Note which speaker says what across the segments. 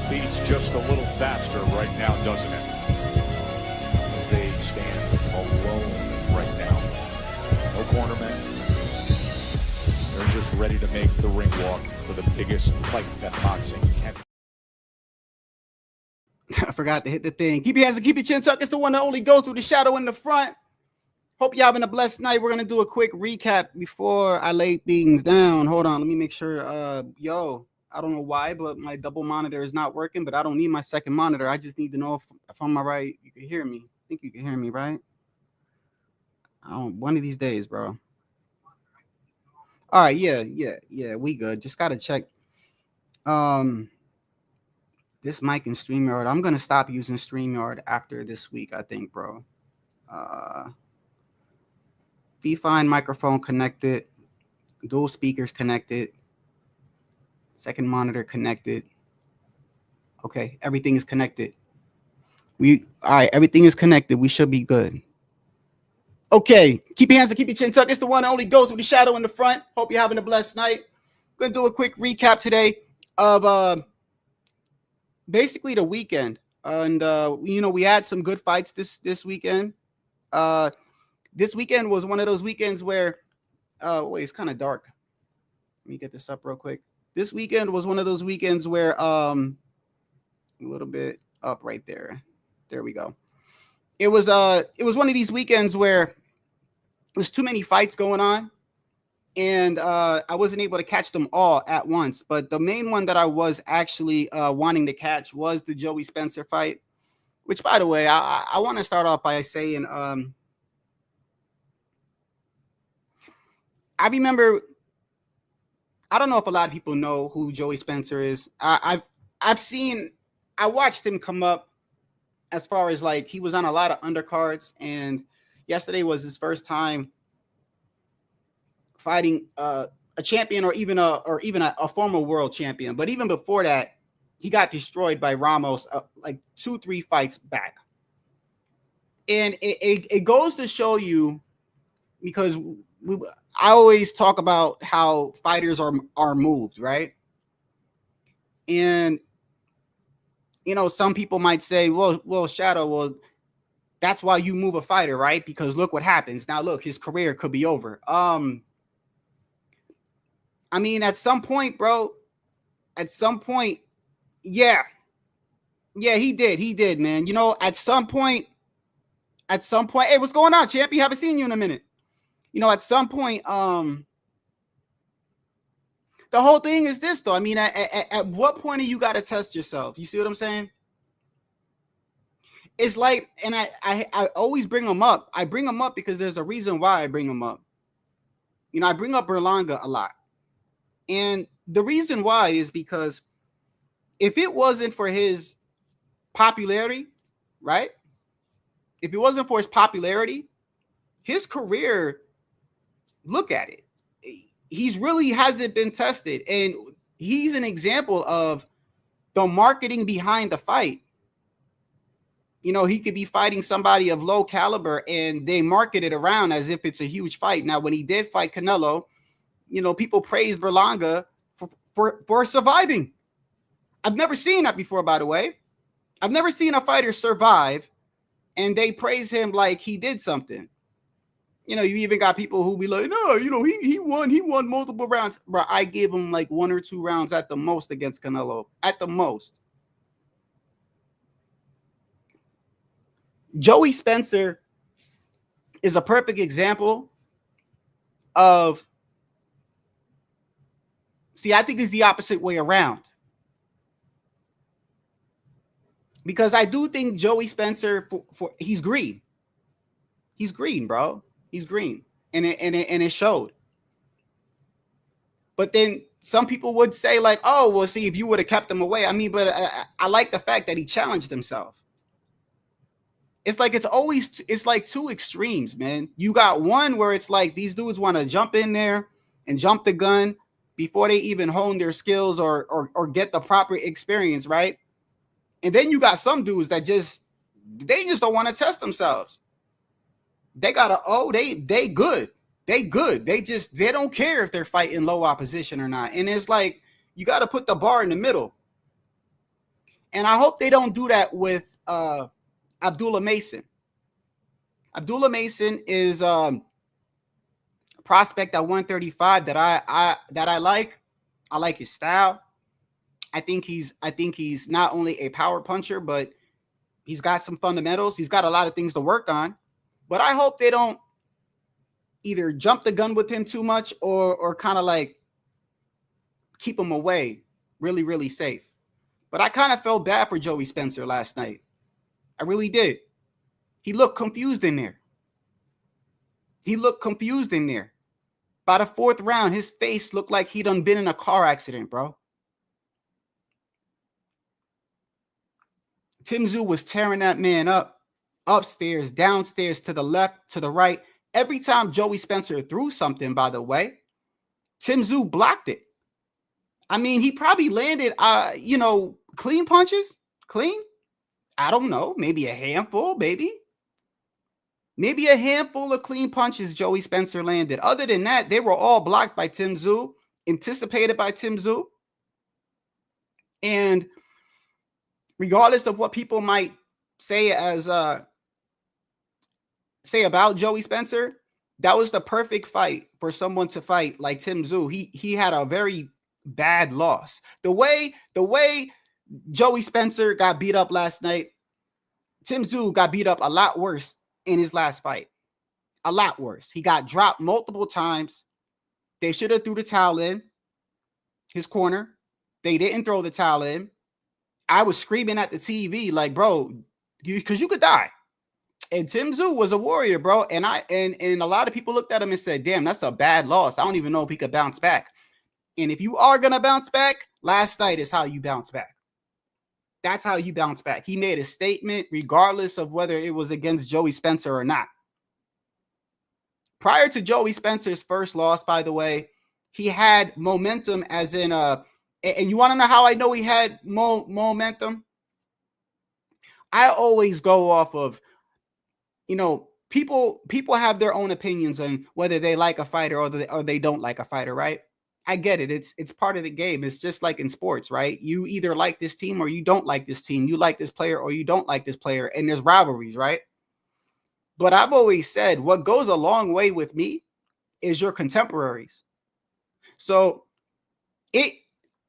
Speaker 1: beats just a little faster right now, doesn't it? As they stand alone right now. No cornermen. They're just ready to make the ring walk for the biggest fight that boxing can.
Speaker 2: I forgot to hit the thing. Keep your hands and keep your chin tucked. It's the one that only goes through the shadow in the front. Hope you're having a blessed night. We're going to do a quick recap before I lay things down. Hold on. Let me make sure. I don't know why, but my double monitor is not working, but I don't need my second monitor. I just need to know if I'm all right. You can hear me. I think you can hear me, right? One of these days, bro. All right. Yeah. We good. Just got to check. This mic and StreamYard. I'm going to stop using StreamYard after this week, I think, bro. Be fine, microphone connected, dual speakers connected, second monitor connected. Okay, everything is connected. All right, everything is connected. We should be good. Okay, keep your hands and keep your chin tucked. It's the one that only goes with the shadow in the front. Hope you're having a blessed night. I'm gonna do a quick recap today of basically the weekend. And we had some good fights this weekend. This weekend was one of those weekends where, wait, it's kind of dark. Let me get this up real quick. This weekend was one of those weekends where, a little bit up right there. There we go. It was one of these weekends where there's too many fights going on, and I wasn't able to catch them all at once. But the main one that I was actually wanting to catch was the Joey Spencer fight, which, by the way, I want to start off by saying, I remember, I don't know if a lot of people know who Joey Spencer is. I watched him come up as far as like he was on a lot of undercards, and yesterday was his first time fighting a champion or even a former world champion. But even before that, he got destroyed by Ramos like 2-3 fights back. And it goes to show you, because I always talk about how fighters are moved, right? And some people might say, well, Shadow, that's why you move a fighter, right? Because look what happens. Now look, his career could be over. I mean, at some point, bro, yeah, he did, man. At some point, hey, what's going on, champ? Haven't seen you in a minute. At some point, the whole thing is this, though. I mean, at what point do you got to test yourself? You see what I'm saying? It's like, and I always bring them up. I bring them up because there's a reason why I bring them up. I bring up Berlanga a lot. And the reason why is because if it wasn't for his popularity, right? If it wasn't for his popularity, his career, look at it. He's really hasn't been tested. And he's an example of the marketing behind the fight. He could be fighting somebody of low caliber and they market it around as if it's a huge fight. Now, when he did fight Canelo, people praised Berlanga for surviving. I've never seen that before, by the way. I've never seen a fighter survive and they praise him like he did something. You even got people who be like, no, he won multiple rounds. Bro, I gave him like 1 or 2 rounds at the most against Canelo. At the most. Joey Spencer is a perfect example of, I think it's the opposite way around. Because I do think Joey Spencer, he's green. He's green, bro. He's green. And it showed. But then some people would say like, oh, well, see, if you would have kept him away. I mean, but I like the fact that he challenged himself. It's like it's like two extremes, man. You got one where it's like these dudes want to jump in there and jump the gun before they even hone their skills or get the proper experience, right? And then you got some dudes that just don't want to test themselves. They gotta, they good. They good. They don't care if they're fighting low opposition or not. And it's like, you got to put the bar in the middle. And I hope they don't do that with Abdullah Mason. Abdullah Mason is a prospect at 135 that I like. I like his style. I think he's not only a power puncher, but he's got some fundamentals. He's got a lot of things to work on. But I hope they don't either jump the gun with him too much or kind of like keep him away really, really safe. But I kind of felt bad for Joey Spencer last night. I really did. He looked confused in there. By the fourth round, his face looked like he done been in a car accident, bro. Tyszu was tearing that man up, upstairs, downstairs, to the left, to the right. Every time Joey Spencer threw something, by the way, Tyszu blocked it. I mean, he probably landed, clean punches. Clean? I don't know. Maybe a handful, maybe. Maybe a handful of clean punches Joey Spencer landed. Other than that, they were all blocked by Tyszu, anticipated by Tyszu. And regardless of what people might say say about Joey Spencer, that was the perfect fight for someone to fight like Tyszu. He had a very bad loss. The way Joey Spencer got beat up last night, Tyszu got beat up a lot worse in his last fight. A lot worse. He got dropped multiple times. They should have threw the towel in his corner. They didn't throw the towel in. I was screaming at the TV like, bro, because you could die. And Tyszu was a warrior, bro. And a lot of people looked at him and said, damn, that's a bad loss. I don't even know if he could bounce back. And if you are going to bounce back, last night is how you bounce back. That's how you bounce back. He made a statement regardless of whether it was against Joey Spencer or not. Prior to Joey Spencer's first loss, by the way, he had momentum as in and you want to know how I know he had momentum? I always go off of, people have their own opinions on whether they like a fighter or they don't like a fighter, right? I get it. It's part of the game. It's just like in sports, right? You either like this team or you don't like this team. You like this player or you don't like this player. And there's rivalries, right? But I've always said what goes a long way with me is your contemporaries. So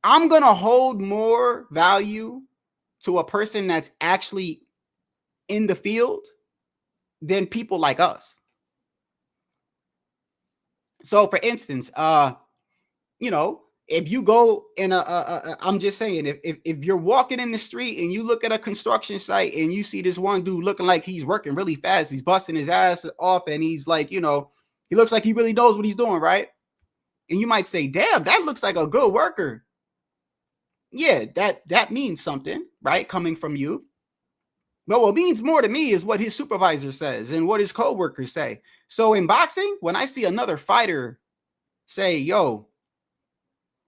Speaker 2: I'm going to hold more value to a person that's actually in the field than people like us. So for instance, if you go in I'm just saying, if you're walking in the street and you look at a construction site and you see this one dude looking like he's working really fast, he's busting his ass off and he's like, he looks like he really knows what he's doing, right? And you might say, damn, that looks like a good worker. Yeah, that means something, right? Coming from you. But what means more to me is what his supervisor says and what his coworkers say. So in boxing, when I see another fighter say, yo,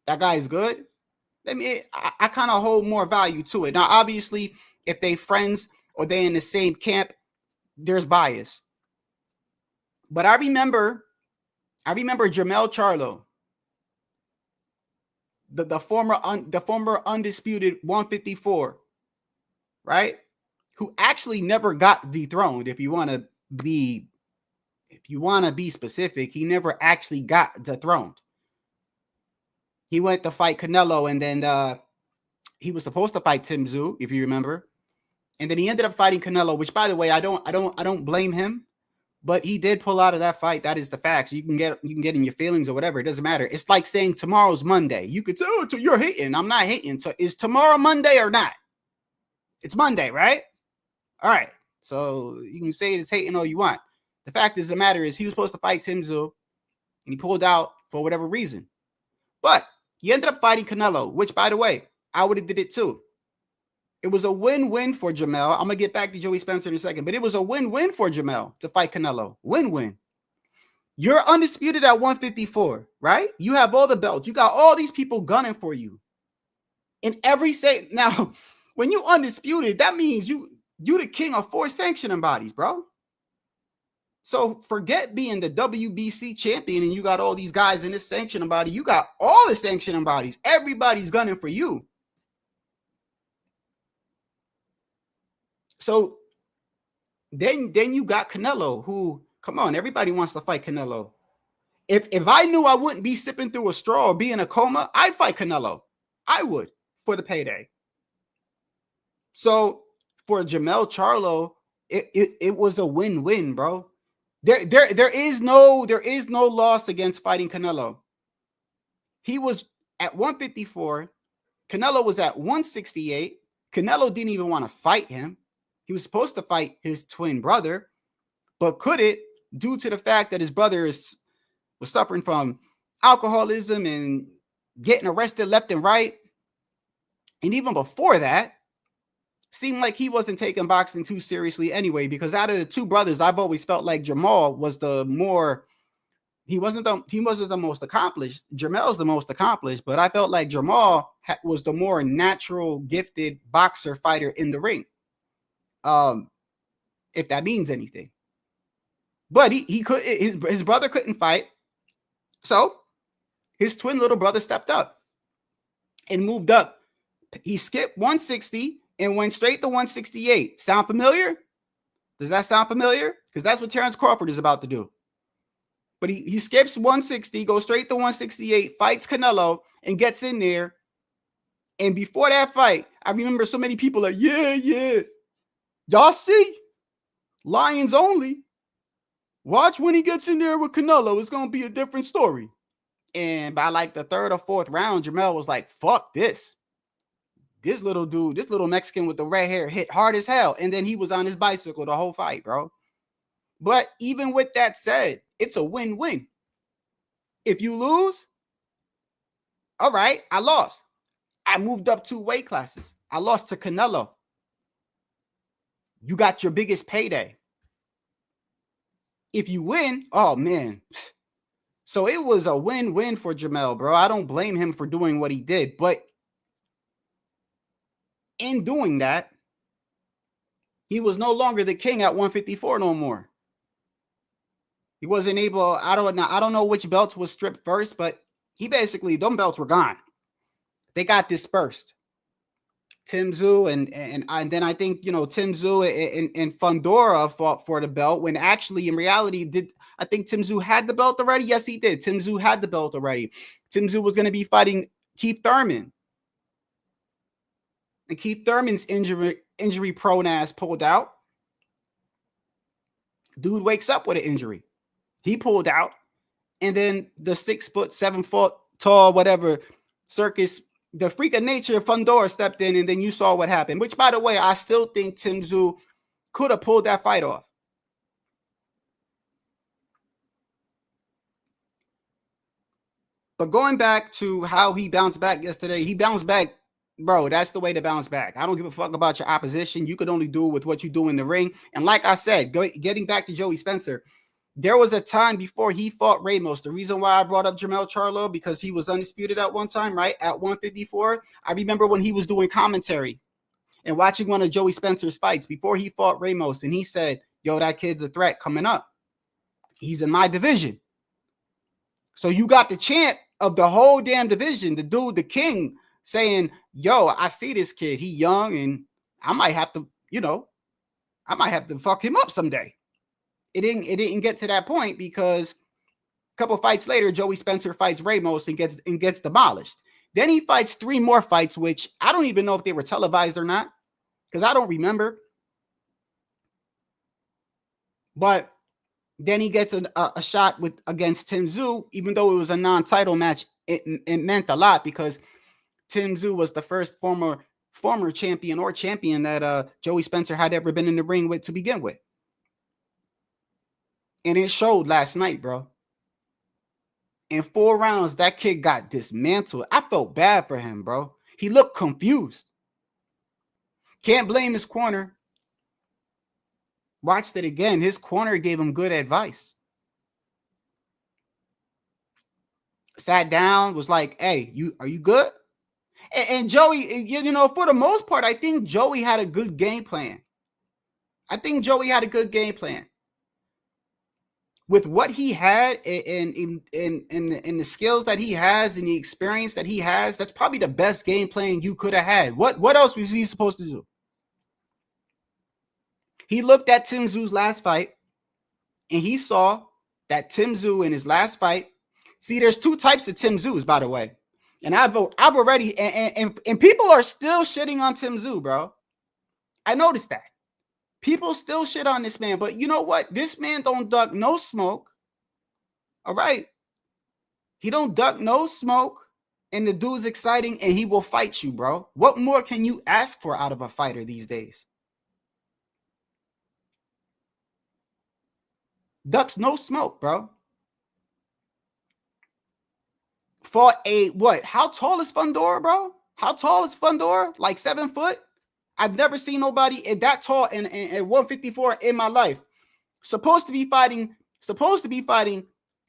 Speaker 2: that guy is good, I kind of hold more value to it. Now, obviously, if they friends or they in the same camp, there's bias. But I remember Jermell Charlo, the former undisputed 154, right? Who actually never got dethroned. If you want to be specific, he never actually got dethroned. He went to fight Canelo, and then he was supposed to fight Tyszu, if you remember, and then he ended up fighting Canelo. Which, by the way, I don't blame him, but he did pull out of that fight. That is the facts. You can get in your feelings or whatever. It doesn't matter. It's like saying tomorrow's Monday. You could say, oh, you're hating. I'm not hating. So is tomorrow Monday or not? It's Monday, right? All right. So you can say it's hating all you want. The fact is, the matter is, he was supposed to fight Tyszu, and he pulled out for whatever reason. But he ended up fighting Canelo, which, by the way, I would have did it too. It was a win-win for Jermell. I'm going to get back to Joey Spencer in a second, but it was a win-win for Jermell to fight Canelo. Win-win. You're undisputed at 154, right? You have all the belts. You got all these people gunning for you. In every say now, when you undisputed, that means you the king of 4 sanctioning bodies, bro. So forget being the WBC champion and you got all these guys in this sanctioning body. You got all the sanctioning bodies. Everybody's gunning for you. So then you got Canelo, who, come on, everybody wants to fight Canelo. If I knew I wouldn't be sipping through a straw or be in a coma, I'd fight Canelo. I would, for the payday. So for Jermell Charlo, it was a win-win, bro. There is no loss against fighting Canelo. He was at 154. Canelo was at 168. Canelo didn't even want to fight him. He was supposed to fight his twin brother, but couldn't due to the fact that his brother was suffering from alcoholism and getting arrested left and right. And even before that, seemed like he wasn't taking boxing too seriously anyway, because out of the two brothers, I've always felt like Jermall was the more, he wasn't the most accomplished. Jermell's the most accomplished, but I felt like Jermall was the more natural, gifted boxer fighter in the ring. If that means anything. But he could, his brother couldn't fight. So his twin little brother stepped up and moved up. He skipped 160 and went straight to 168. Sound familiar? Does that sound familiar? Because that's what Terrence Crawford is about to do. But he skips 160, goes straight to 168, fights Canelo, and gets in there. And before that fight, I remember so many people like, yeah. Y'all see? Lions only. Watch when he gets in there with Canelo. It's going to be a different story. And by like the third or fourth round, Jermell was like, fuck this. This little dude, this little Mexican with the red hair hit hard as hell. And then he was on his bicycle the whole fight, bro. But even with that said, it's a win-win. If you lose, all right, I lost. I moved up 2 weight classes. I lost to Canelo. You got your biggest payday. If you win, oh, man. So it was a win-win for Jermell, bro. I don't blame him for doing what he did. But in doing that, he was no longer the king at 154 no more. He wasn't able, I don't know which belts was stripped first, but he basically, them belts were gone. They got dispersed. Tim Tszyu and then I think, Tim Tszyu and Fundora fought for the belt when actually in reality, I think Tim Tszyu had the belt already? Yes, he did. Tim Tszyu had the belt already. Tim Tszyu was going to be fighting Keith Thurman. And Keith Thurman's injury prone ass pulled out. Dude wakes up with an injury. He pulled out. And then the 6 foot, 7 foot tall, whatever, circus, the freak of nature, Fundora stepped in, and then you saw what happened. Which, by the way, I still think Tim Tszyu could have pulled that fight off. But going back to how he bounced back yesterday, he bounced back, bro. That's the way to bounce back. I don't give a fuck about your opposition. You could only do with what you do in the ring. And like I said, getting back to Joey Spencer, there was a time before he fought Ramos. The reason why I brought up Jermell Charlo, because he was undisputed at one time, right? At 154. I remember when he was doing commentary and watching one of Joey Spencer's fights before he fought Ramos. And he said, yo, that kid's a threat coming up. He's in my division. So you got the champ of the whole damn division, the dude, the king, saying, yo, I see this kid. He young and I might have to, I might have to fuck him up someday. It didn't get to that point because a couple fights later, Joey Spencer fights Ramos and gets demolished. Then he fights 3 more fights, which I don't even know if they were televised or not, because I don't remember. But then he gets a shot against Tim Tszyu, even though it was a non-title match. It meant a lot because Tim Tszyu was the first former champion or champion that Joey Spencer had ever been in the ring with to begin with. And it showed last night, bro. In 4 rounds, that kid got dismantled. I felt bad for him, bro. He looked confused. Can't blame his corner. Watched it again. His corner gave him good advice. Sat down, was like, hey, are you good? And Joey, for the most part, I think Joey had a good game plan. With what he had and the skills that he has and the experience that he has, that's probably the best game plan you could have had. What else was he supposed to do? He looked at Tim Tszyu's last fight, and he saw that Tim Tszyu in his last fight. See, there's two types of Tim Tszyu's, by the way. And I've already, and people are still shitting on Tim Tszyu, bro. I noticed that. People still shit on this man, but you know what? This man don't duck no smoke. All right. He don't duck no smoke, and the dude's exciting, and he will fight you, bro. What more can you ask for out of a fighter these days? Ducks no smoke, bro. For a what? How tall is Fundora, bro? How tall is Fundora? Like 7 foot? I've never seen nobody that tall in 154 in my life. Supposed to be fighting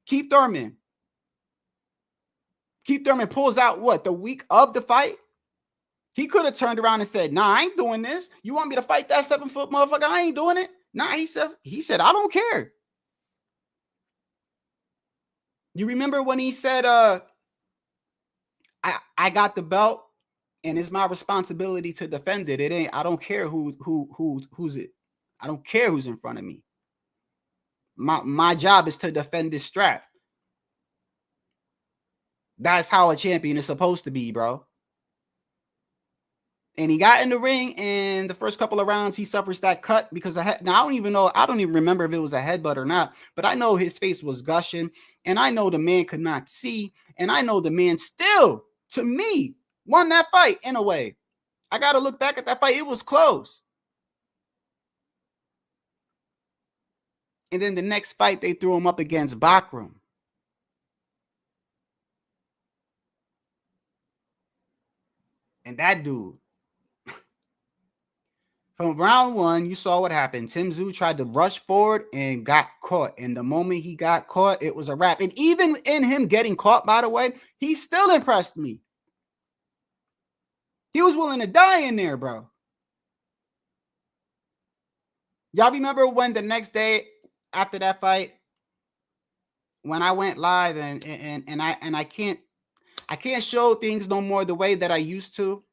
Speaker 2: Keith Thurman. Keith Thurman pulls out what? The week of the fight? He could have turned around and said, nah, I ain't doing this. You want me to fight that 7 foot motherfucker? I ain't doing it. Nah, he said, I don't care. You remember when he said, I got the belt and it's my responsibility to defend it. I don't care who's it. I don't care who's in front of me. My job is to defend this strap. That's how a champion is supposed to be, bro. And he got in the ring, and the first couple of rounds, he suffers that cut because now I don't even remember if it was a headbutt or not, but I know his face was gushing, and I know the man could not see, and I know the man still, to me, won that fight in a way. I got to look back at that fight. It was close. And then the next fight, they threw him up against Bakram. And that dude, from round one, you saw what happened. Tim Tszyu tried to rush forward and got caught. And the moment he got caught, it was a wrap. And even in him getting caught, by the way, he still impressed me. He was willing to die in there, bro. Y'all remember when the next day after that fight, when I went live and I can't show things no more the way that I used to,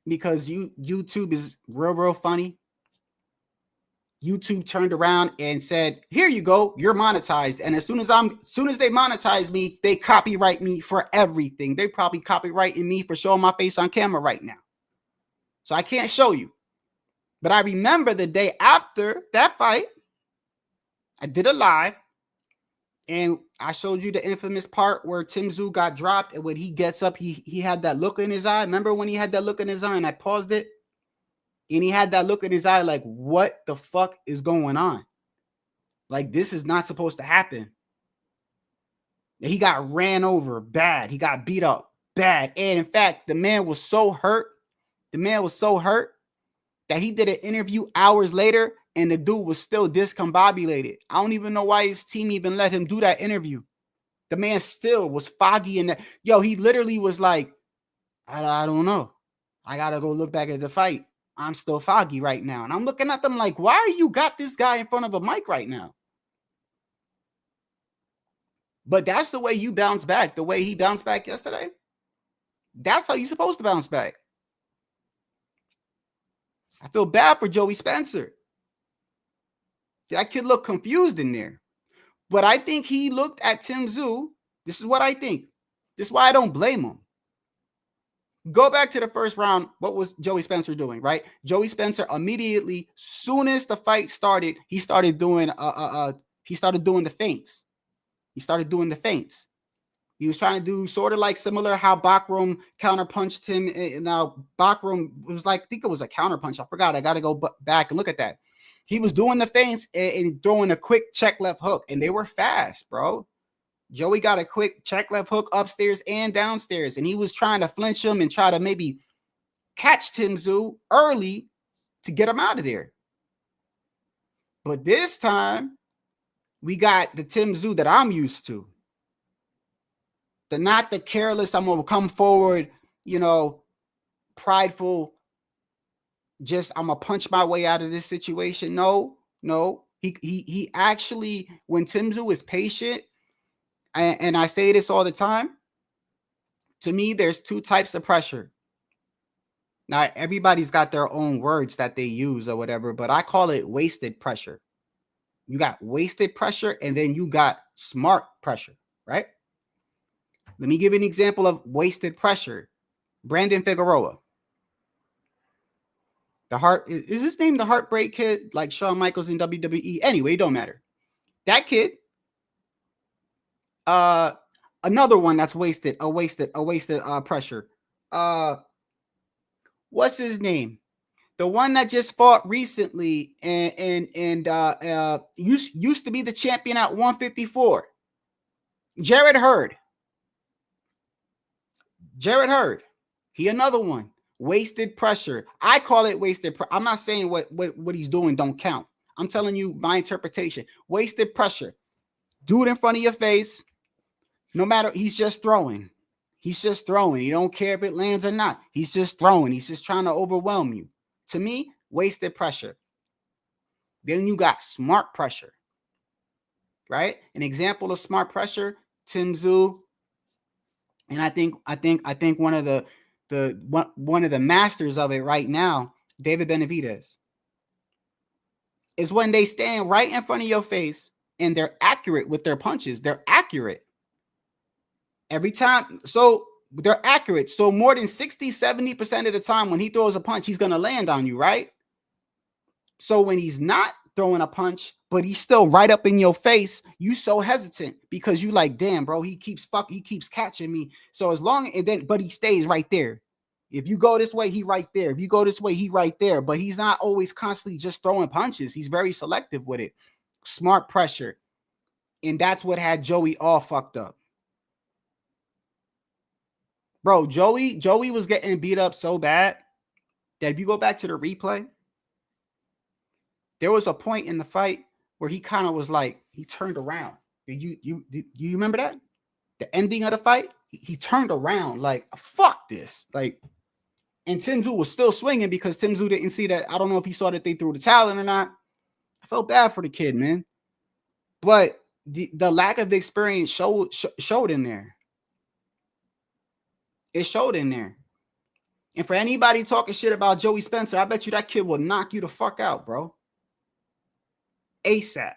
Speaker 2: because YouTube is real funny. YouTube turned around and said, "Here you go, you're monetized." And as soon as they monetize me, they copyright me for everything. They probably copyrighting me for showing my face on camera right now. So I can't show you. But I remember the day after that fight, I did a live. And I showed you the infamous part where Tim Tszyu got dropped, and when he gets up, he had that look in his eye. Remember when he had that look in his eye, and I paused it? And he had that look in his eye like, what the fuck is going on? Like, this is not supposed to happen. He got ran over bad. He got beat up bad. And in fact, the man was so hurt. The man was so hurt that he did an interview hours later, and the dude was still discombobulated. I don't even know why his team even let him do that interview. The man still was foggy in that. Yo, he literally was like, I don't know. I got to go look back at the fight. I'm still foggy right now. And I'm looking at them like, why are you got this guy in front of a mic right now? But that's the way you bounce back. The way he bounced back yesterday. That's how you're supposed to bounce back. I feel bad for Joey Spencer. That kid looked confused in there. But I think he looked at Tim Tszyu. This is what I think. This is why I don't blame him. Go back to the first round. What was Joey Spencer doing, right? Joey Spencer immediately, soon as the fight started, he started doing the feints. He started doing the feints. He was trying to do sort of like similar how Bakram counterpunched him. Now Bakram was like, I think it was a counterpunch. I forgot. I got to go back and look at that. He was doing the feints and throwing a quick check left hook, and they were fast, bro. Joey got a quick check left hook upstairs and downstairs, and he was trying to flinch him and try to maybe catch Tim Tszyu early to get him out of there. But this time, we got the Tim Tszyu that I'm used to. Not the careless, I'm going to come forward, prideful, just I'm going to punch my way out of this situation. No. He actually, when Tim Tszyu is patient, and I say this all the time, to me, there's two types of pressure. Now, everybody's got their own words that they use or whatever, but I call it wasted pressure. You got wasted pressure, and then you got smart pressure, right? Let me give you an example of wasted pressure. Brandon Figueroa. Is his name the Heartbreak Kid, like Shawn Michaels in WWE? Anyway, it don't matter. That kid, another one that's wasted pressure. What's his name? The one that just fought recently and used to be the champion at 154. Jared Hurd. He another one. Wasted pressure. I call it wasted pressure. I'm not saying what he's doing don't count. I'm telling you my interpretation. Wasted pressure. Do it in front of your face. No matter, he's just throwing. He's just throwing. You don't care if it lands or not. He's just throwing. He's just trying to overwhelm you. To me, wasted pressure. Then you got smart pressure. Right? An example of smart pressure, Tyszu. And I think one of the masters of it right now, David Benavidez, is when they stand right in front of your face and they're accurate with their punches. They're accurate every time. So they're accurate. So more than 60-70% of the time when he throws a punch, he's going to land on you, right? So when he's not throwing a punch, but he's still right up in your face, you so hesitant because you like, damn, bro, he keeps catching me. So as long but he stays right there. If you go this way, he right there. If you go this way, he right there. But he's not always constantly just throwing punches. He's very selective with it. Smart pressure. And that's what had Joey all fucked up. Bro, Joey was getting beat up so bad that if you go back to the replay, there was a point in the fight where he kind of was like, he turned around. Do you remember that? The ending of the fight, he turned around like, fuck this. Like, and Tyszu was still swinging because Tyszu didn't see that. I don't know if he saw that they threw the towel in or not. I felt bad for the kid, man. But the lack of experience showed in there. It showed in there. And for anybody talking shit about Joey Spencer, I bet you that kid will knock you the fuck out, bro. ASAP.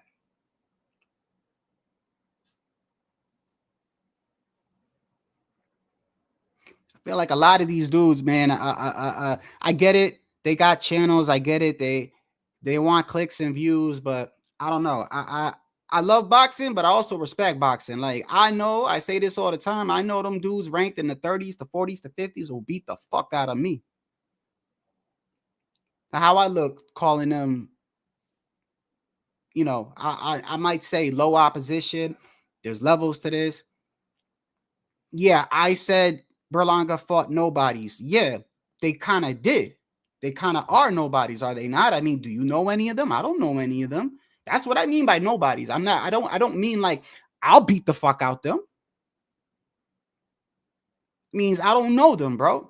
Speaker 2: I feel like a lot of these dudes, man, I get it. They got channels. I get it. They want clicks and views, but I don't know. I love boxing, but I also respect boxing. Like, I know, I say this all the time. I know them dudes ranked in the 30s, the 40s, the 50s will beat the fuck out of me. How I look calling them, you know, I might say low opposition. There's levels to this. Yeah, I said Berlanga fought nobodies. Yeah, they kind of did. They kind of are nobodies, are they not? I mean, do you know any of them? I don't know any of them. That's what I mean by nobodies. I don't mean like I'll beat the fuck out them. It means I don't know them, bro.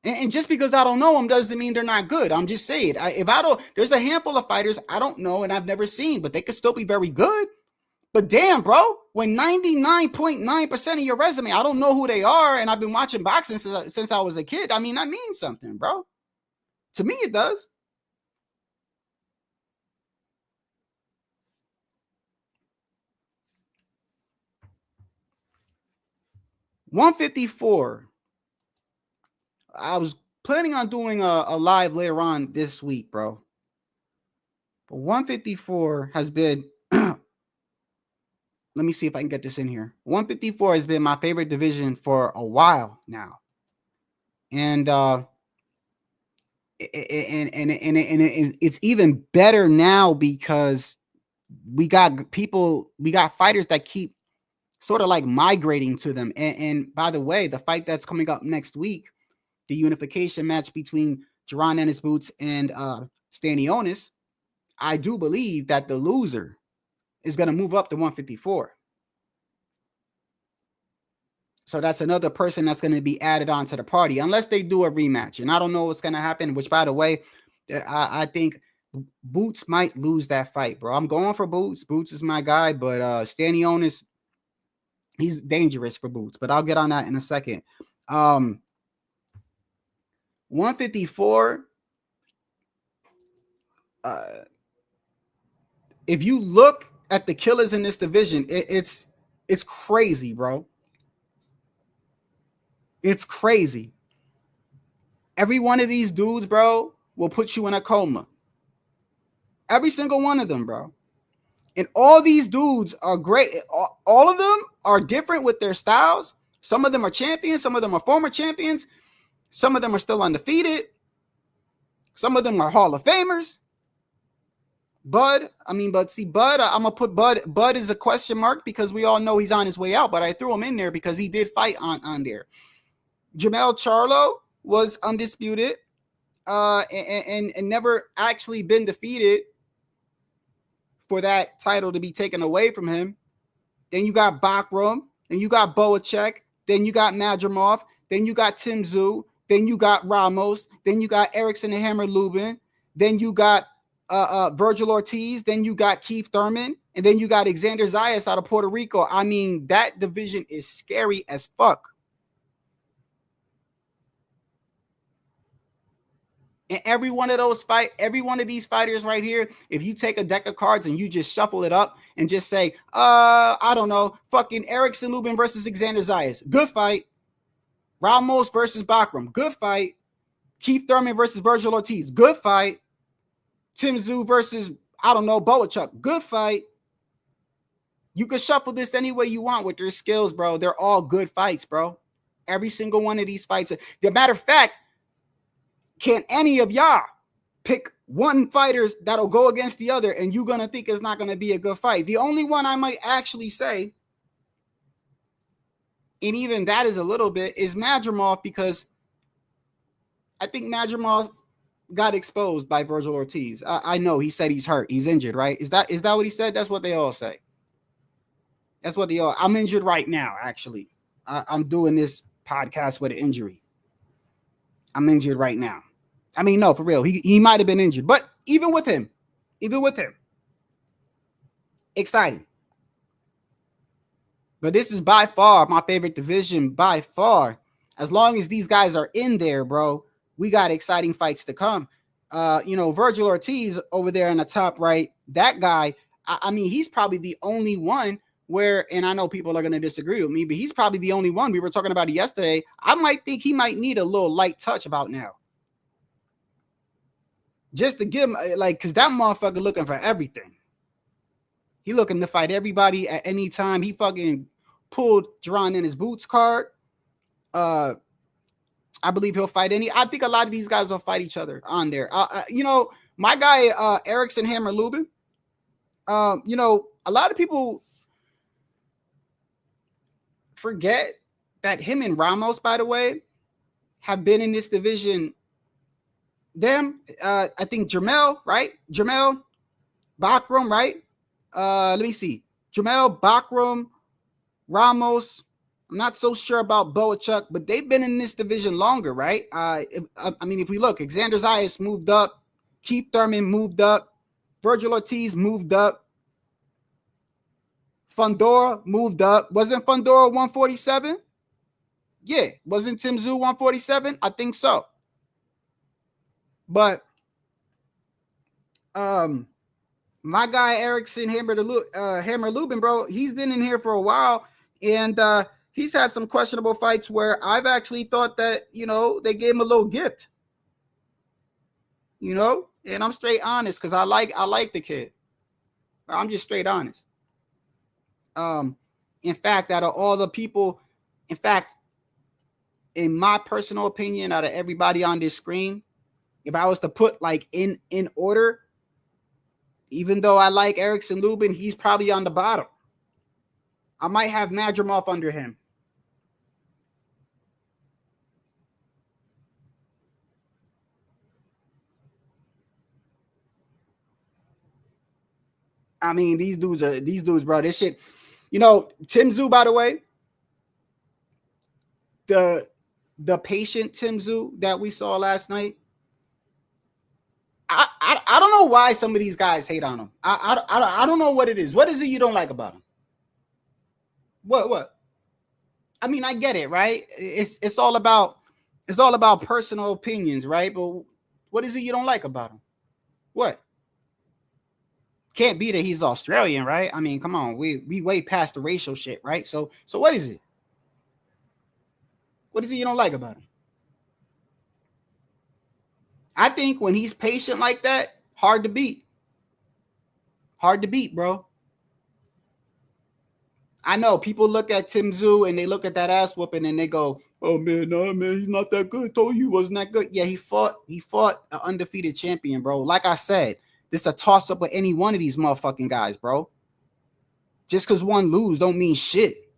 Speaker 2: And just because I don't know them doesn't mean they're not good. I'm just saying, there's a handful of fighters I don't know and I've never seen, but they could still be very good. But damn, bro, when 99.9% of your resume, I don't know who they are, and I've been watching boxing since I was a kid. I mean, that means something, bro. To me, it does. $154. I was planning on doing a live later on this week, bro. But 154 has been... Let me see if I can get this in here. 154 has been my favorite division for a while now. And it's even better now because we got fighters that keep sort of like migrating to them. And by the way, the fight that's coming up next week, the unification match between Jaron Ennis Boots and Stanionis, I do believe that the loser is going to move up to 154. So that's another person that's going to be added on to the party, unless they do a rematch. And I don't know what's going to happen, which, by the way, I think Boots might lose that fight, bro. I'm going for Boots. Boots is my guy, but Stanionis, he's dangerous for Boots. But I'll get on that in a second. 154. If you look at the killers in this division, it's crazy, bro. It's crazy. Every one of these dudes, bro, will put you in a coma. Every single one of them, bro. And all these dudes are great. All of them are different with their styles. Some of them are champions. Some of them are former champions. Some of them are still undefeated. Some of them are Hall of Famers. Bud, I'm going to put Bud. Bud is a question mark because we all know he's on his way out, but I threw him in there because he did fight on there. Jamel Charlo was undisputed and never actually been defeated for that title to be taken away from him. Then you got Bakram, then you got Boacek, then you got Madrimov, then you got Tyszu, then you got Ramos, then you got Erickson and Hammer Lubin, then you got Virgil Ortiz, then you got Keith Thurman, and then you got Xander Zayas out of Puerto Rico. I mean, that division is scary as fuck. And every one of these fighters right here, if you take a deck of cards and you just shuffle it up and just say, I don't know, fucking Erickson Lubin versus Xander Zayas, good fight. Ramos versus Bakram, good fight. Keith Thurman versus Virgil Ortiz, good fight. Tyszu versus, I don't know, Boacek, good fight. You can shuffle this any way you want with your skills, bro. They're all good fights, bro. Every single one of these fights. The matter of fact, can any of y'all pick one fighter that'll go against the other and you're going to think it's not going to be a good fight? The only one I might actually say, and even that is a little bit, is Madrimov, because I think Madrimov got exposed by Virgil Ortiz. I know he said he's hurt. He's injured, right? Is that what he said? That's what they all say. That's what they all. I'm injured right now, actually. I'm doing this podcast with an injury. I'm injured right now. I mean, no, for real. He might have been injured. But even with him, exciting. But this is by far my favorite division, by far. As long as these guys are in there, bro, we got exciting fights to come. Virgil Ortiz over there in the top right, that guy, I mean, he's probably the only one where, and I know people are going to disagree with me, but he's probably the only one. We were talking about it yesterday. I might think he might need a little light touch about now. Just to give him, because that motherfucker looking for everything. He looking to fight everybody at any time. He fucking pulled Jerron in his boots card. I believe he'll fight I think a lot of these guys will fight each other on there. My guy, Erickson Hammer Lubin, a lot of people forget that him and Ramos, by the way, have been in this division. I think Jamel, right? Jamel, Bakram, right? Let me see. Jamel, Bakram, Ramos. I'm not so sure about Boacek, but they've been in this division longer, right? If we look, Xander Zayas moved up. Keith Thurman moved up. Virgil Ortiz moved up. Fundora moved up. Wasn't Fundora 147? Yeah. Wasn't Tyszu 147? I think so. But my guy Erickson Hammer Lubin, bro, he's been in here for a while, and he's had some questionable fights where I've actually thought that, they gave him a little gift. And I'm straight honest because I like the kid. I'm just straight honest. In fact, out of all the people, in my personal opinion, out of everybody on this screen, if I was to put in order, even though I like Erickson Lubin, he's probably on the bottom. I might have Madrimov under him. I mean, these dudes, bro. This shit, Tyszu, by the way, the patient Tyszu that we saw last night. I don't know why some of these guys hate on him. I don't know what it is. What is it you don't like about him? What? I mean, I get it, right? It's all about It's all about personal opinions, right? But what is it you don't like about him? What? Can't be that he's Australian, right? I mean, come on, we way past the racial shit, right? So what is it? What is it you don't like about him? I think when he's patient like that, hard to beat. Hard to beat, bro. I know people look at Tyszu and they look at that ass whooping and they go, "Oh man, no man, he's not that good. Told you he wasn't that good." Yeah, he fought an undefeated champion, bro. Like I said, this a toss up with any one of these motherfucking guys, bro. Just because one lose don't mean shit.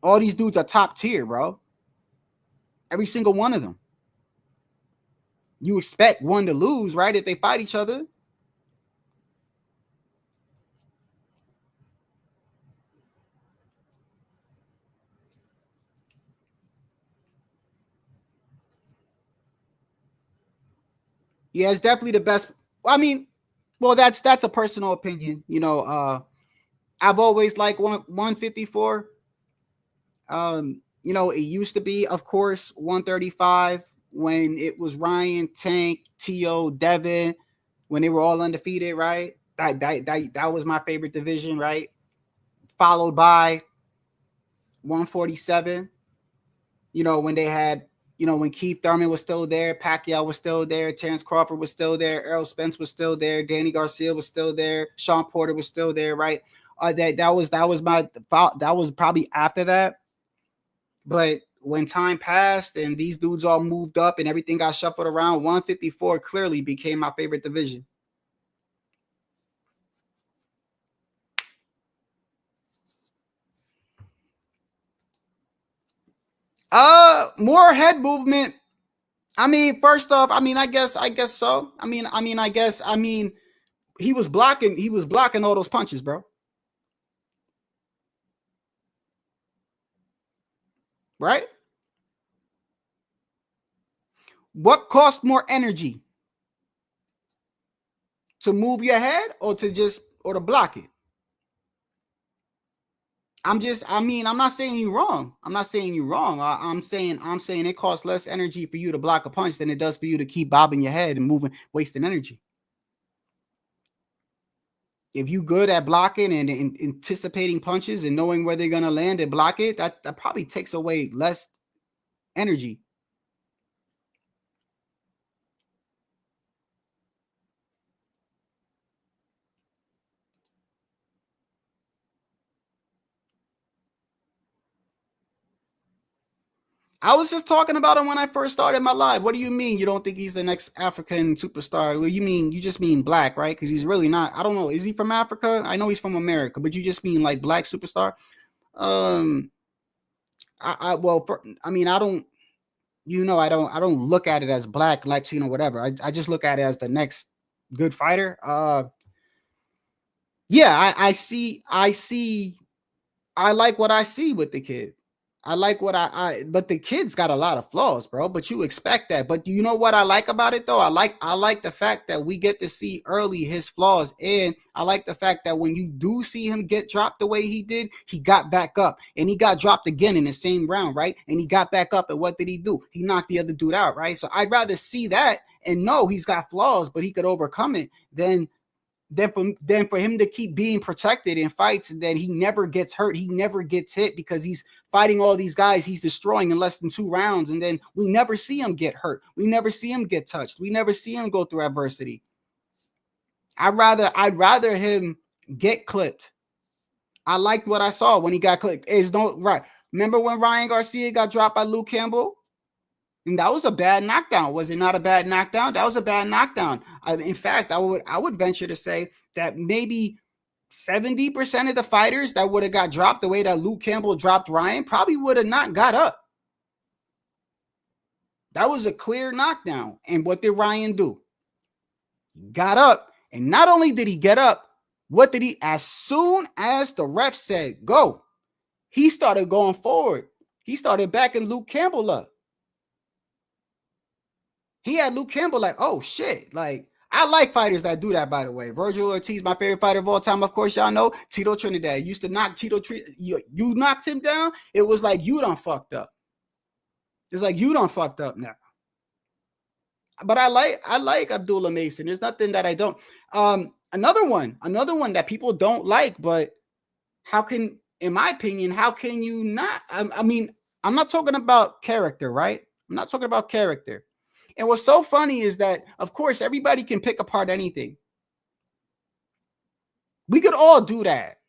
Speaker 2: All these dudes are top tier, bro. Every single one of them. You expect one to lose, right? If they fight each other. Yeah, it's definitely the best. I mean, well, that's a personal opinion. You know, I've always liked 154. You know, it used to be, of course, 135 when it was Ryan, Tank, T.O., Devin, when they were all undefeated, right? That was my favorite division, right? Followed by 147. You know, when they had, you know, when Keith Thurman was still there, Pacquiao was still there, Terrence Crawford was still there, Errol Spence was still there, Danny Garcia was still there, Sean Porter was still there, right? That was probably after that. But when time passed and these dudes all moved up and everything got shuffled around, 154 clearly became my favorite division. More head movement. I mean, first off, I guess so. He was blocking all those punches, bro. Right? What cost more energy? To move your head or to block it? I'm not saying you're wrong. I'm not saying you're wrong. I'm saying it costs less energy for you to block a punch than it does for you to keep bobbing your head and moving, wasting energy. If you good at blocking and anticipating punches and knowing where they're gonna land and block it, that probably takes away less energy. I was just talking about him when I first started my live. What do you mean you don't think he's the next African superstar? Well, you just mean black, right? Because he's really not. I don't know. Is he from Africa? I know he's from America, but you just mean like black superstar. I don't. You know, I don't look at it as black, Latino, whatever. I just look at it as the next good fighter. Yeah, I like what I see with the kid. I like what but the kid's got a lot of flaws, bro. But you expect that. But you know what I like about it though? I like the fact that we get to see early his flaws. And I like the fact that when you do see him get dropped the way he did, he got back up and he got dropped again in the same round, right? And he got back up and what did he do? He knocked the other dude out, right? So I'd rather see that and know he's got flaws, but he could overcome it than for him to keep being protected in fights and then he never gets hurt, he never gets hit because he's fighting all these guys he's destroying in less than 2 rounds, and then we never see him get hurt, we never see him get touched, we never see him go through adversity. I'd rather him get clipped. I liked what I saw when he got clipped. Remember when Ryan Garcia got dropped by Luke Campbell? And that was a bad knockdown. Was it not a bad knockdown? That was a bad knockdown. In fact, I would venture to say that maybe 70% of the fighters that would have got dropped the way that Luke Campbell dropped Ryan probably would have not got up. That was a clear knockdown. And what did Ryan do? He got up. And not only did he get up, what did he? As soon as the ref said go, he started going forward. He started backing Luke Campbell up. He had Luke Campbell like, oh shit. Like, I like fighters that do that, by the way. Virgil Ortiz, my favorite fighter of all time. Of course, y'all know Tito Trinidad used to knock you knocked him down. It was like you done fucked up. It's like you done fucked up now. But I like Abdullah Mason. There's nothing that I don't. Another one that people don't like, but how can, in my opinion, how can you not? I mean, I'm not talking about character, right? I'm not talking about character. And what's so funny is that, of course, everybody can pick apart anything. We could all do that.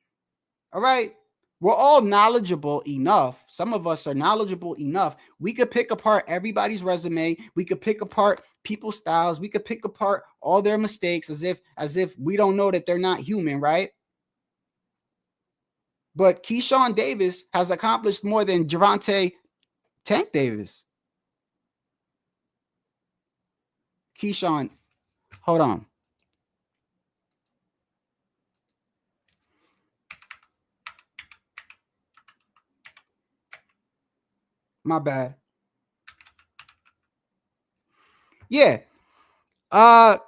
Speaker 2: All right. We're all knowledgeable enough. Some of us are knowledgeable enough. We could pick apart everybody's resume. We could pick apart people's styles. We could pick apart all their mistakes as if we don't know that they're not human, right? But Keyshawn Davis has accomplished more than Gervonta Tank Davis. Keyshawn, hold on. My bad. Yeah. I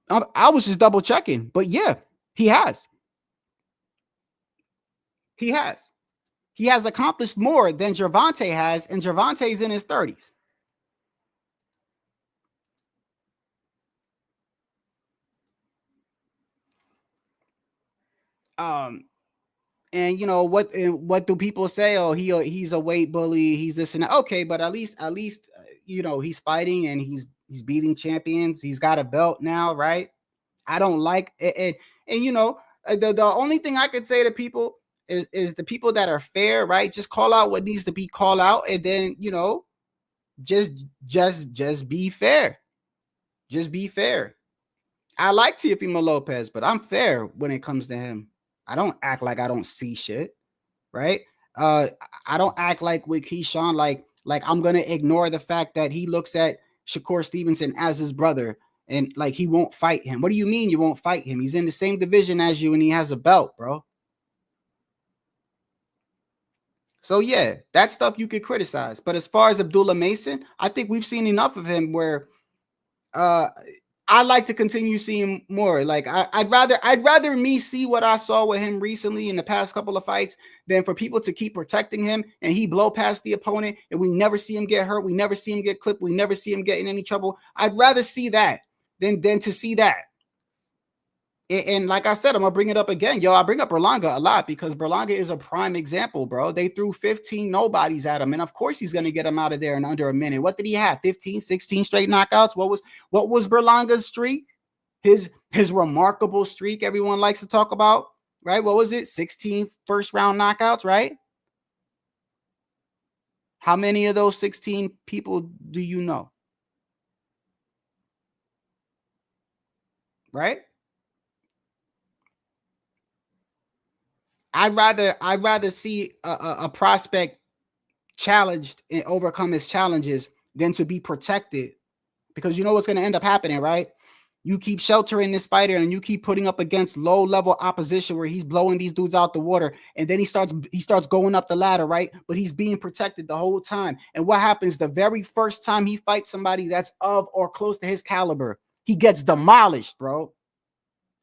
Speaker 2: was just double checking, but yeah, he has. He has accomplished more than Gervonta has, and Gervonta's in his 30s. And you know what do people say? Oh, he's a weight bully. He's this and that. Okay, but at least you know, he's fighting and he's beating champions. He's got a belt now, right? I don't like it. And you know, the only thing I could say to people is the people that are fair, right? Just call out what needs to be called out, and then, you know, just be fair. Just be fair. I like Teofimo Lopez, but I'm fair when it comes to him. I don't act like I don't see shit, right? I don't act like with Keyshawn, like I'm gonna ignore the fact that he looks at Shakur Stevenson as his brother and like he won't fight him. What do you mean you won't fight him? He's in the same division as you and he has a belt, bro. So yeah, that stuff you could criticize. But as far as Abdullah Mason, I think we've seen enough of him where I'd like to continue seeing more. Like I'd rather me see what I saw with him recently in the past couple of fights than for people to keep protecting him and he blow past the opponent and we never see him get hurt. We never see him get clipped. We never see him get in any trouble. I'd rather see that than to see that. And like I said, I'm gonna bring it up again. Yo, I bring up Berlanga a lot because Berlanga is a prime example, bro. They threw 15 nobodies at him, and of course he's gonna get him out of there in under a minute. What did he have? 15, 16 straight knockouts? What was Berlanga's streak? His remarkable streak everyone likes to talk about, right? What was it? 16 first round knockouts, right? How many of those 16 people do you know? Right? I'd rather see a prospect challenged and overcome his challenges than to be protected, because you know what's going to end up happening, right? You keep sheltering this fighter and you keep putting up against low level opposition where he's blowing these dudes out the water, and then he starts going up the ladder, right? But he's being protected the whole time. And what happens the very first time he fights somebody that's of or close to his caliber? He gets demolished, bro.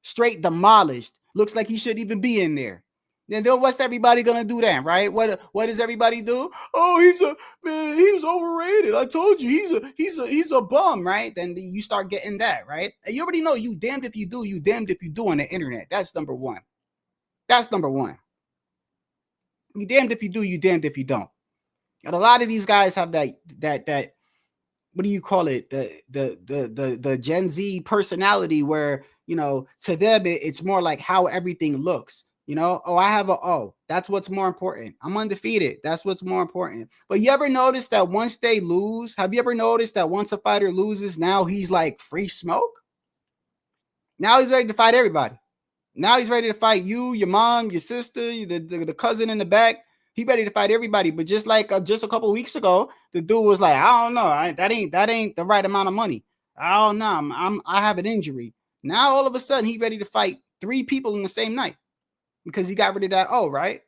Speaker 2: Straight demolished. Looks like he shouldn't even be in there. Then what's everybody gonna do then, right? What does everybody do? Oh, he's overrated. I told you he's a bum, right? Then you start getting that, right? And you already know you damned if you do, you damned if you do on the internet. That's number one. That's number one. You damned if you do, you damned if you don't. And a lot of these guys have that what do you call it? The Gen Z personality where, you know, to them it's more like how everything looks. You know, that's what's more important. I'm undefeated. That's what's more important. But you ever notice that once they lose, have you ever noticed that once a fighter loses, now he's like free smoke? Now he's ready to fight everybody. Now he's ready to fight you, your mom, your sister, the cousin in the back. He's ready to fight everybody. But just like just a couple weeks ago, the dude was like, I don't know. That ain't the right amount of money. I don't know. I have an injury. Now all of a sudden he's ready to fight 3 people in the same night. Because he got rid of that. Oh, right.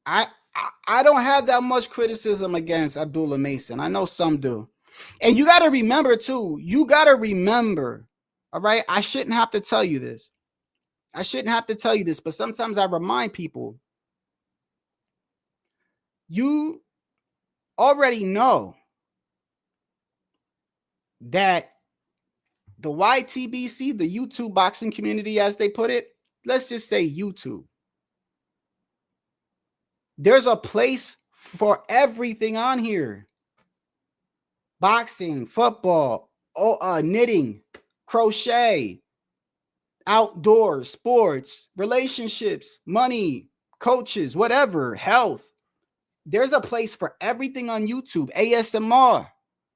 Speaker 2: I don't have that much criticism against Abdullah Mason. I know some do. And you got to remember too. You got to remember. All right. I shouldn't have to tell you this. But sometimes I remind people. you already know that the YTBC, the YouTube boxing community, as they put it, let's just say YouTube. There's a place for everything on here. Boxing, football, knitting, crochet, outdoors, sports, relationships, money, coaches, whatever, health. There's a place for everything on YouTube. ASMR,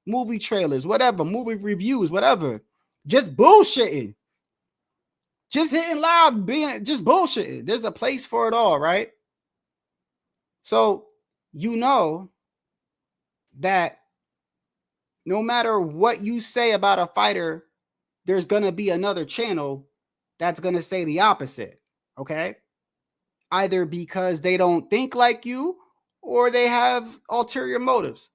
Speaker 2: movie trailers, whatever, movie reviews, whatever. Just bullshitting. Just hitting live, being just bullshitting. There's a place for it all, right? So you know that no matter what you say about a fighter, there's going to be another channel that's going to say the opposite, okay? Either because they don't think like you or they have ulterior motives.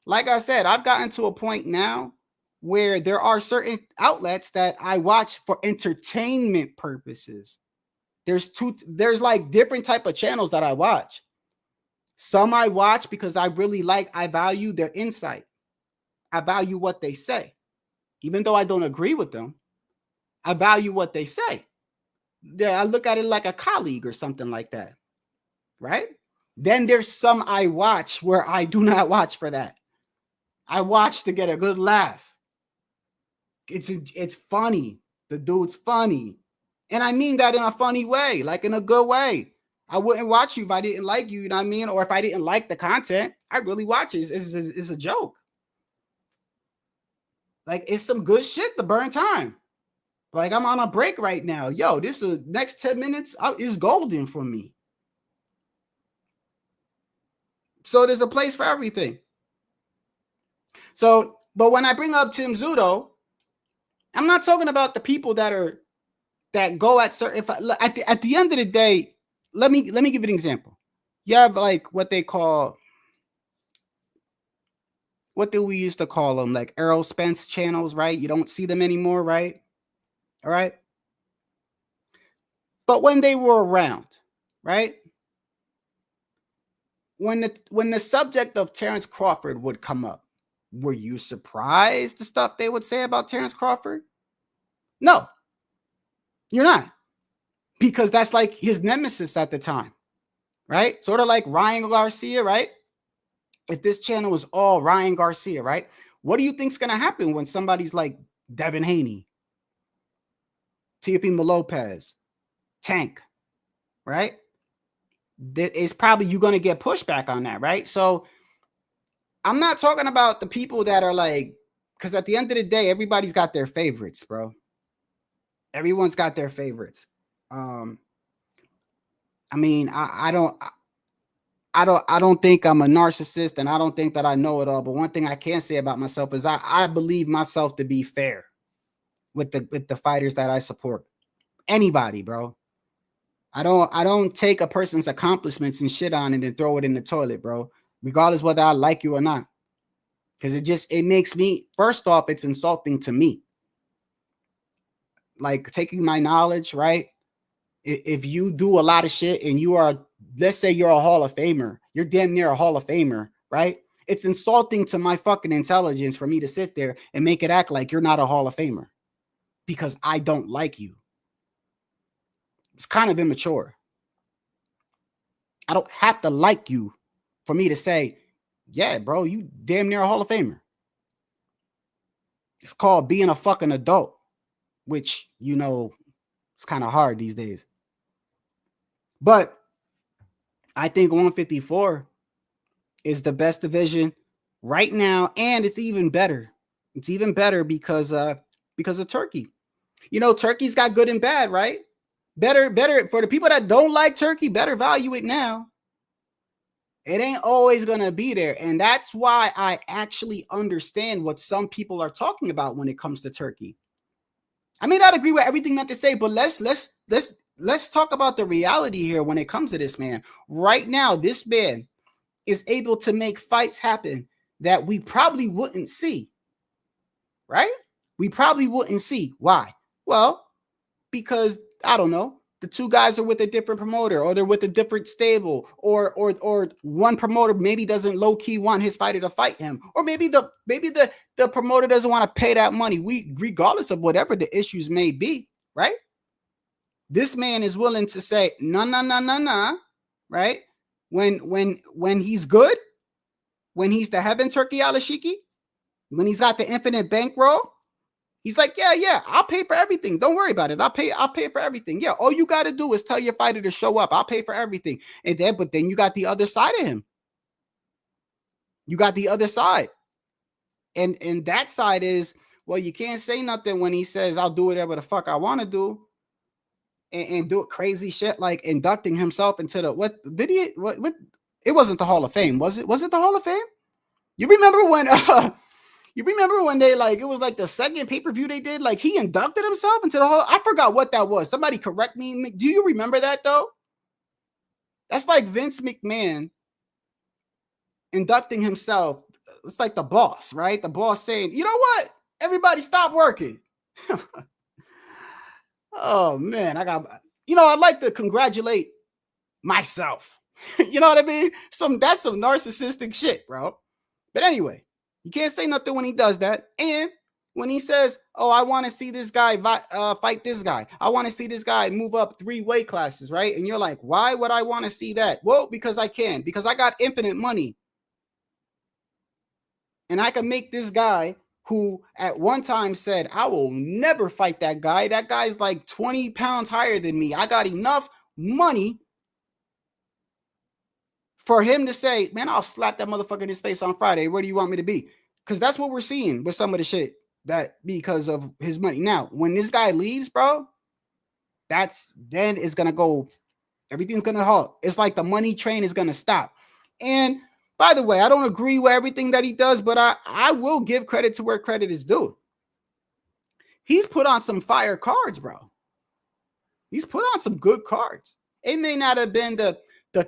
Speaker 2: Like I said, I've gotten to a point now where there are certain outlets that I watch for entertainment purposes. There's like different type of channels that I watch. Some I watch because I value their insight. I value what they say. Even though I don't agree with them, I value what they say. I look at it like a colleague or something like that, right? Then there's some I watch where I do not watch for that. I watch to get a good laugh. It's funny. The dude's funny. And I mean that in a funny way, like in a good way. I wouldn't watch you if I didn't like you, you know what I mean? Or if I didn't like the content, I really watch it. It's a joke. Like, it's some good shit to burn time. Like, I'm on a break right now. Yo, this is next 10 minutes is golden for me. So there's a place for everything. So, but when I bring up Tim Zudo, I'm not talking about the people that go at certain. At the end of the day, let me give you an example. You have like what they call, what do we used to call them? Like Errol Spence channels, right? You don't see them anymore, right? All right. But when they were around, right? When the subject of Terrence Crawford would come up, were you surprised the stuff they would say about Terrence Crawford? No, you're not. Because that's like his nemesis at the time, right? Sort of like Ryan Garcia, right? If this channel is all Ryan Garcia, right? What do you think's going to happen when somebody's like Devin Haney, Teofimo Lopez, Tank, right? That is probably you're going to get pushback on that, right? So I'm not talking about the people that are like, because at the end of the day, everybody's got their favorites, bro. Everyone's got their favorites. I mean, I don't think I'm a narcissist, and I don't think that I know it all. But one thing I can say about myself is I believe myself to be fair with the fighters that I support. Anybody, bro. I don't take a person's accomplishments and shit on it and throw it in the toilet, bro. Regardless whether I like you or not. Because it makes me, first off, it's insulting to me. Like taking my knowledge, right? If you do a lot of shit and you are, let's say you're a Hall of Famer, you're damn near a Hall of Famer, right? It's insulting to my fucking intelligence for me to sit there and make it act like you're not a Hall of Famer because I don't like you. It's kind of immature. I don't have to like you for me to say, yeah, bro, you damn near a Hall of Famer. It's called being a fucking adult, which, you know, it's kind of hard these days. But I think 154 is the best division right now, and it's even better. It's even better because of Turkey. You know, Turkey's got good and bad, right? Better for the people that don't like Turkey, better value it now. It ain't always going to be there. And that's why I actually understand what some people are talking about when it comes to Turkey. I may not agree with everything that they say, but let's talk about the reality here when it comes to this man. Right now, this man is able to make fights happen that we probably wouldn't see. Right? We probably wouldn't see. Why? Well, because, I don't know, the two guys are with a different promoter, or they're with a different stable, or one promoter maybe doesn't low key want his fighter to fight him, or maybe the promoter doesn't want to pay that money. Regardless of whatever the issues may be, right? This man is willing to say no, right? When he's good, when he's the heaven turkey alashiki, when he's got the infinite bankroll, he's like, yeah, I'll pay for everything. Don't worry about it. I'll pay for everything. Yeah, all you got to do is tell your fighter to show up. I'll pay for everything. But then you got the other side of him. You got the other side. And that side is, well, you can't say nothing when he says, I'll do whatever the fuck I want to do. And do crazy shit like inducting himself into the what it wasn't the Hall of Fame, was it? Was it the Hall of Fame? You remember when they like it was like the second pay-per-view they did, like he inducted himself into the Hall. I forgot what that was. Somebody correct me. Do you remember that though? That's like Vince McMahon inducting himself. It's like the boss, right? The boss saying, you know what? Everybody stop working. Oh man, I'd like to congratulate myself. You know what I mean? That's some narcissistic shit, bro. But anyway, you can't say nothing when he does that. And when he says, oh, I want to see this guy fight this guy. I want to see this guy move up 3 weight classes, right? And you're like, why would I want to see that? Well, because I can. Because I got infinite money. And I can make this guy who at one time said, I will never fight that guy. That guy's like 20 pounds higher than me. I got enough money for him to say, man, I'll slap that motherfucker in his face on Friday. Where do you want me to be? Because that's what we're seeing with some of the shit that because of his money. Now, when this guy leaves, bro, then it's going to go, everything's going to halt. It's like the money train is going to stop. And by the way, I don't agree with everything that he does, but I will give credit to where credit is due. He's put on some fire cards, bro. He's put on some good cards. It may not have been the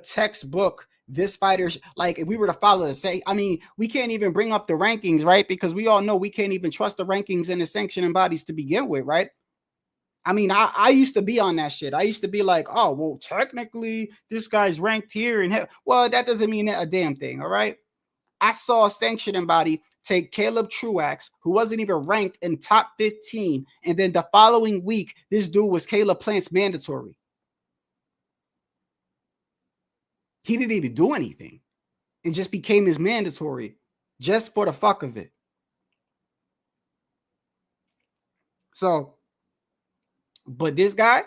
Speaker 2: textbook, this fighter, like if we were to follow the say, I mean, we can't even bring up the rankings, right? Because we all know we can't even trust the rankings and the sanctioning bodies to begin with, right? I mean, I used to be on that shit. I used to be like, oh, well, technically, this guy's ranked here. And well, that doesn't mean a damn thing, all right? I saw a sanctioning body take Caleb Truax, who wasn't even ranked in top 15. And then the following week, this dude was Caleb Plant's mandatory. He didn't even do anything. It just became his mandatory just for the fuck of it. So, but this guy,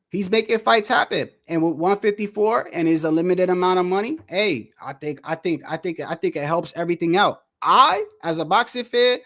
Speaker 2: he's making fights happen, and with 154 and is a limited amount of money. Hey, I think it helps everything out. I, as a boxing fan,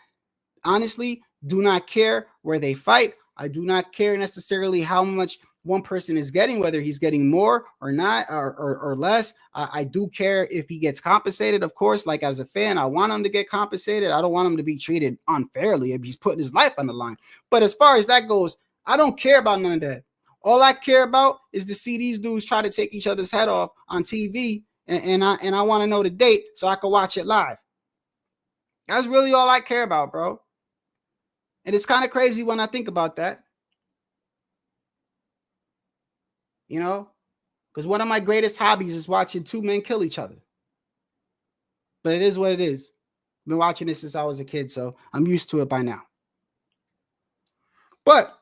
Speaker 2: honestly, do not care where they fight. I do not care necessarily how much one person is getting, whether he's getting more or not, or less. I do care if he gets compensated. Of course, like as a fan, I want him to get compensated. I don't want him to be treated unfairly if he's putting his life on the line. But as far as that goes, I don't care about none of that. All I care about is to see these dudes try to take each other's head off on TV, and I want to know the date so I can watch it live. That's really all I care about, bro. And it's kind of crazy when I think about that. You know, because one of my greatest hobbies is watching two men kill each other. But it is what it is. I've been watching this since I was a kid, so I'm used to it by now. But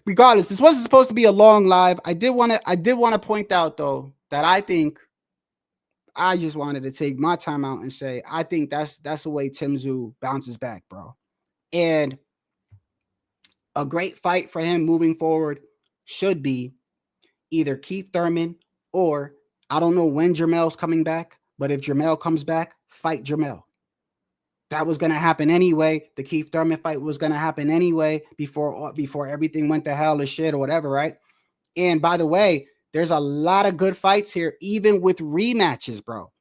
Speaker 2: regardless, this wasn't supposed to be a long live. I did want to point out though that I just wanted to take my time out and say I think that's the way Tyszu bounces back, bro. And a great fight for him moving forward should be either Keith Thurman or I don't know when Jermel's coming back, but if Jermel comes back, fight Jermel. That was going to happen anyway. The Keith Thurman fight was going to happen anyway before everything went to hell or shit or whatever, right? And by the way, there's a lot of good fights here, even with rematches, bro.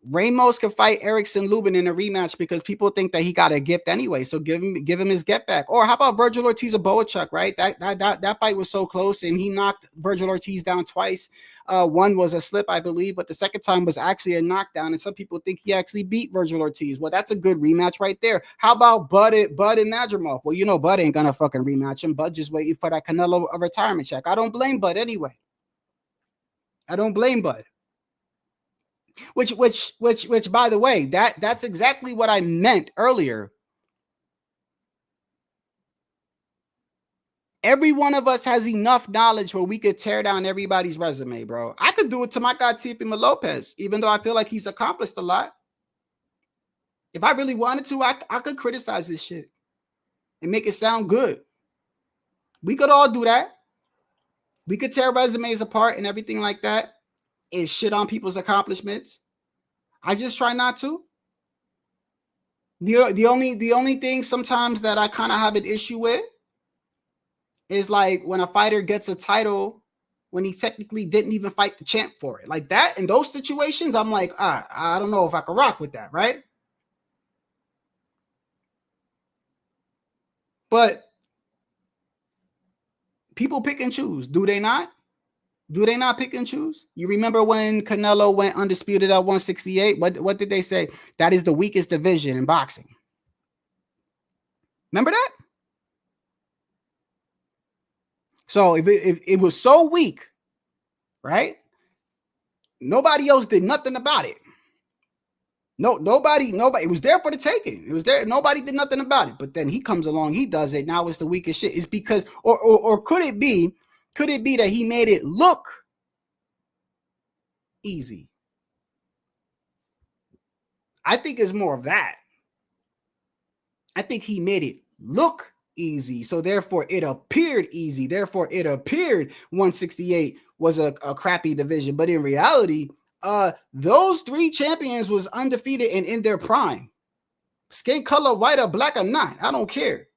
Speaker 2: Ramos could fight Erickson Lubin in a rematch because people think that he got a gift anyway. So give him his get back. Or how about Virgil Ortiz or Boachuk, right? That fight was so close, and he knocked Virgil Ortiz down twice. One was a slip, I believe, but the second time was actually a knockdown. And some people think he actually beat Virgil Ortiz. Well, that's a good rematch right there. How about Bud and Madrimov? Well, you know Bud ain't gonna fucking rematch him. Bud just waiting for that Canelo retirement check. I don't blame Bud anyway. I don't blame Bud. Which, by the way, that's exactly what I meant earlier. Every one of us has enough knowledge where we could tear down everybody's resume, bro. I could do it to my guy Teofimo Lopez, even though I feel like he's accomplished a lot. If I really wanted to, I could criticize this shit and make it sound good. We could all do that. We could tear resumes apart and everything like that. And shit on people's accomplishments. I just try not to. The only thing sometimes that I kind of have an issue with is like when a fighter gets a title when he technically didn't even fight the champ for it. Like that, in those situations, I'm like, I don't know if I can rock with that, right? But people pick and choose, do they not? Do they not pick and choose? You remember when Canelo went undisputed at 168? What did they say? That is the weakest division in boxing. Remember that? So if it was so weak, right? Nobody else did nothing about it. Nobody. It was there for the taking. It was there. Nobody did nothing about it. But then he comes along, he does it. Now it's the weakest shit. It's because, or could it be? Could it be that he made it look easy? I think it's more of that. I think he made it look easy. So therefore it appeared easy. Therefore it appeared 168 was a crappy division. But in reality, those three champions was undefeated and in their prime. Skin color, white or black or not, I don't care.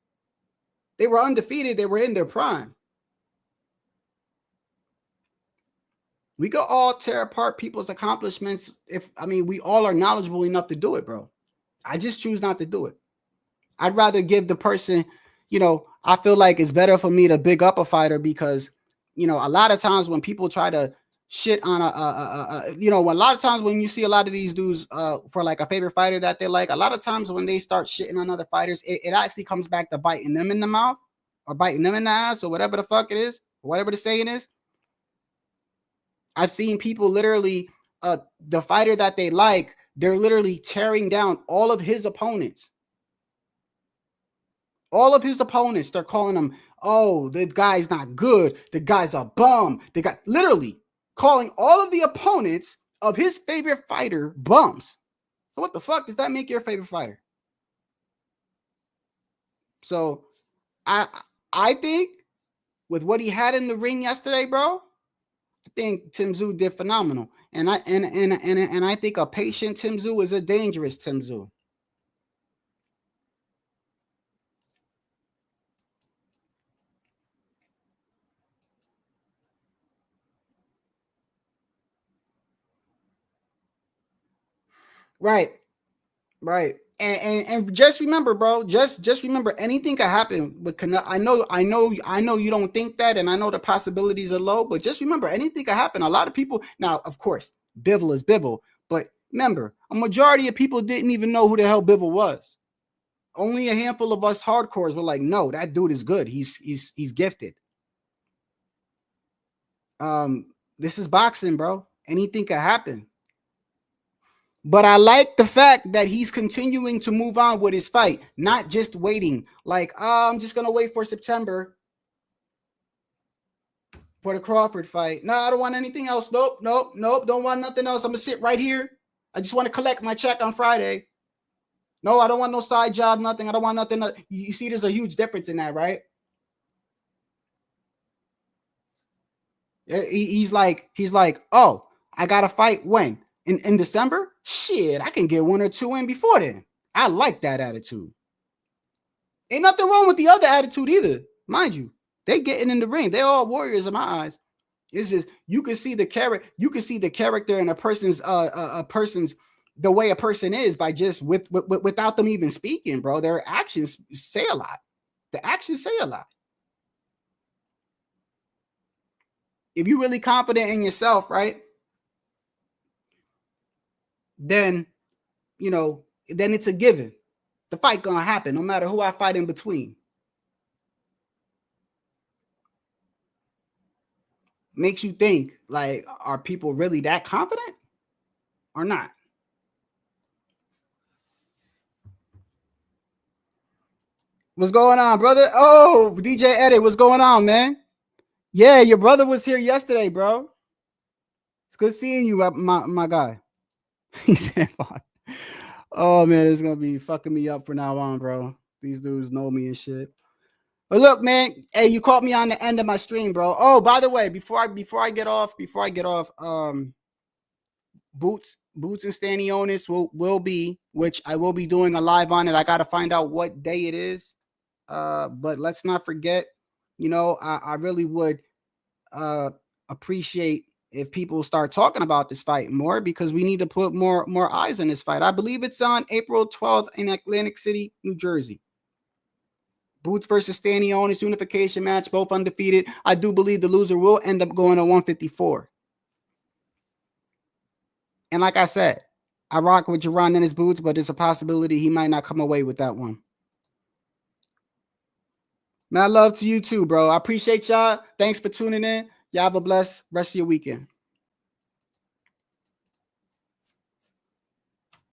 Speaker 2: They were undefeated. They were in their prime. We could all tear apart people's accomplishments we all are knowledgeable enough to do it, bro. I just choose not to do it. I'd rather give the person, I feel like it's better for me to big up a fighter because, a lot of times when people try to shit on a lot of times when you see a lot of these dudes for like a favorite fighter that they like, a lot of times when they start shitting on other fighters, it actually comes back to biting them in the mouth or biting them in the ass or whatever the fuck it is, or whatever the saying is. I've seen people literally, the fighter that they like, they're literally tearing down all of his opponents. All of his opponents, they're calling them, oh, the guy's not good. The guy's a bum. They got literally calling all of the opponents of his favorite fighter bums. So what the fuck does that make your favorite fighter? So I think with what he had in the ring yesterday, bro, I think Tim Tszyu did phenomenal. And I think a patient Tim Tszyu is a dangerous Tim Tszyu. Right. And just remember, bro, just remember anything can happen with Canelo. I know you don't think that, and I know the possibilities are low, but just remember anything can happen. A lot of people, now, of course, Bivol is Bivol, but remember, a majority of people didn't even know who the hell Bivol was. Only a handful of us hardcores were like, no, that dude is good. He's gifted. This is boxing, bro. Anything can happen. But I like the fact that he's continuing to move on with his fight, not just waiting. Like, I'm just going to wait for September for the Crawford fight. No, I don't want anything else. Nope. Don't want nothing else. I'm going to sit right here. I just want to collect my check on Friday. No, I don't want no side job, nothing. I don't want nothing. You see, there's a huge difference in that, right? He's like, oh, I got to fight when? In December? Shit, I can get one or two in before then. I like that attitude. Ain't nothing wrong with the other attitude either. Mind you, they getting in the ring. They're all warriors in my eyes. It's just you can see the character. You can see the character in a person's the way a person is by just without them even speaking, bro. Their actions say a lot. The actions say a lot. If you're really confident in yourself, right, then, you know, then it's a given. The fight gonna happen no matter who I fight in between. Makes you think, like, are people really that confident or not? What's going on, brother? Oh, DJ Eddie, what's going on, man? Yeah, your brother was here yesterday, bro. It's good seeing you, my guy. He said, fuck. Oh, man, it's going to be fucking me up from now on, bro. These dudes know me and shit. But look, man, hey, you caught me on the end of my stream, bro. Oh, by the way, before I get off, Boots and Stanionis will be, which I will be doing a live on it. I got to find out what day it is. But let's not forget, you know, I really would appreciate if people start talking about this fight more, because we need to put more eyes on this fight. I believe it's on April 12th in Atlantic City, New Jersey. Boots versus Stanionis unification match, both undefeated. I do believe the loser will end up going to 154. And like I said, I rock with Jaron and his Boots, but there's a possibility he might not come away with that one. Man, love to you too, bro. I appreciate y'all. Thanks for tuning in. Y'all have a blessed rest of your weekend.